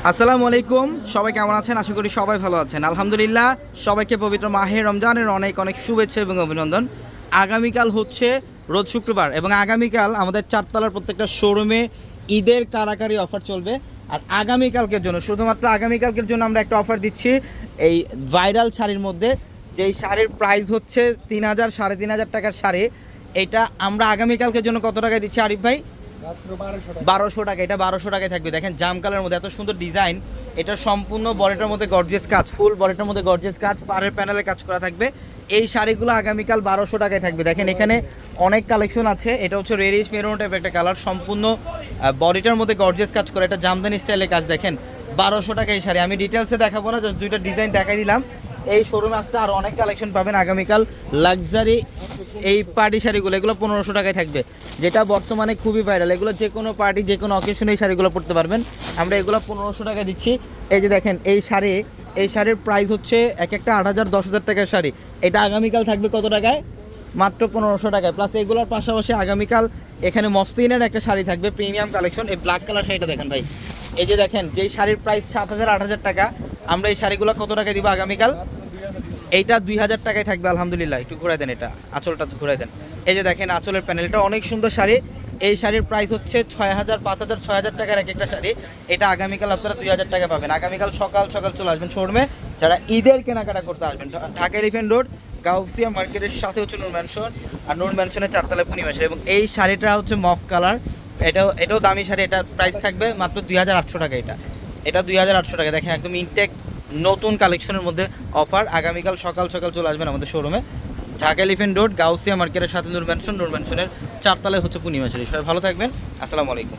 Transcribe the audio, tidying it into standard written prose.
আসসালামু আলাইকুম, সবাই কেমন আছেন? আশা করি সবাই ভালো আছেন। আলহামদুলিল্লাহ, সবাইকে পবিত্র মাহে রমজানের অনেক অনেক শুভেচ্ছা এবং অভিনন্দন। আগামীকাল হচ্ছে রোজ শুক্রবার এবং আগামীকাল আমাদের চারতলার প্রত্যেকটা শোরুমে ঈদের কারাকারি অফার চলবে। আর আগামীকালকের জন্য, শুধুমাত্র আগামীকালকের জন্য আমরা একটা অফার দিচ্ছি এই ভাইরাল শাড়ির মধ্যে। যেই শাড়ির প্রাইস হচ্ছে 3,000 3,500 টাকার শাড়ি, এটা আমরা আগামীকালকের জন্য কত টাকায় দিচ্ছি আরিফ ভাই? 1200 টাকা। এটা 1200 টাকায় থাকবে। দেখেন জাম কালারের মধ্যে এত সুন্দর ডিজাইন। এটা সম্পূর্ণ বডিটার মধ্যে গর্জিয়াস কাজ, ফুল বডিটার মধ্যে গর্জিয়াস কাজ, পাড়ের প্যানেলে কাজ করা থাকবে। এই শাড়িগুলো আগামীকাল 1200 টাকায় থাকবে। দেখেন এখানে অনেক কালেকশন আছে। এটা হচ্ছে রেডিশ মেরুন টাইপের একটা কালার, সম্পূর্ণ বডিটার মধ্যে গর্জিয়াস কাজ করে, এটা জামদানি স্টাইলে কাজ। দেখেন 1200 টাকা এই শাড়ি। আমি ডিটেলসে দেখাবো না, জাস্ট দুইটা ডিজাইন দেখাই দিলাম। এই শোরুমে আসতে আরও অনেক কালেকশন পাবেন আগামীকাল। লাক্সারি এই পার্টি শাড়িগুলো, এগুলো 1500 টাকায় থাকবে, যেটা বর্তমানে খুবই ভাইরাল। এগুলো যে কোনো পার্টি, যে কোনো অকেশনে এই শাড়িগুলো পরতে পারবেন। আমরা এগুলো 1500 টাকায় দিচ্ছি। এই যে দেখেন এই শাড়ির প্রাইস হচ্ছে এক একটা 8,000 10,000 টাকার শাড়ি। এটা আগামীকাল থাকবে কত টাকায়? মাত্র 1500 টাকায়। প্লাস এগুলোর পাশাপাশি আগামীকাল এখানে মসলিনের একটা শাড়ি থাকবে, প্রিমিয়াম কালেকশন। এই ব্ল্যাক কালার শাড়িটা দেখেন ভাই। এই যে দেখেন, যেই শাড়ির প্রাইস 7,000 8,000 টাকা, আমরা এই শাড়িগুলো কত টাকায় দিব আগামীকাল? এইটা 2,000 টাকায় থাকবে আলহামদুলিল্লাহ। একটু ঘুরে দেন, এটা আঁচলটা ঘুরে দেন। এই যে দেখেন আঁচলের প্যানেলটা অনেক সুন্দর শাড়ি। এই শাড়ির প্রাইস হচ্ছে 6,000 5,000 6,000 টাকার এক একটা শাড়ি। এটা আগামীকাল আপনারা 2,000 টাকা পাবেন। আগামীকাল সকাল সকাল চলে আসবেন শোরুমে, যারা ঈদের কেনাকাটা করতে আসবেন। ঢাকা এলিফ্যান্ট রোড গাউসিয়া মার্কেটের সাথে হচ্ছে নূর ম্যানশন, আর নূর ম্যানশনের চারতলায় পূর্ণিমাসের। এবং এই শাড়িটা হচ্ছে মফ কালার, এটাও দামি শাড়ি। এটার প্রাইস থাকবে মাত্র 2,800 টাকা। এটা 2,800 টাকা। দেখেন একদম ইনটেক নতুন কালেকশনের মধ্যে অফার। আগামীকাল সকাল সকাল চলে আসবেন আমাদের শোরুমে, ঢাকা এলিফ্যান্ট রোড গাউসিয়া মার্কেটের সাথে নূর ম্যানশনের চারতলায় হচ্ছে পূর্ণিমা শাড়ি। সবাই ভালো থাকবেন। আসসালামু আলাইকুম।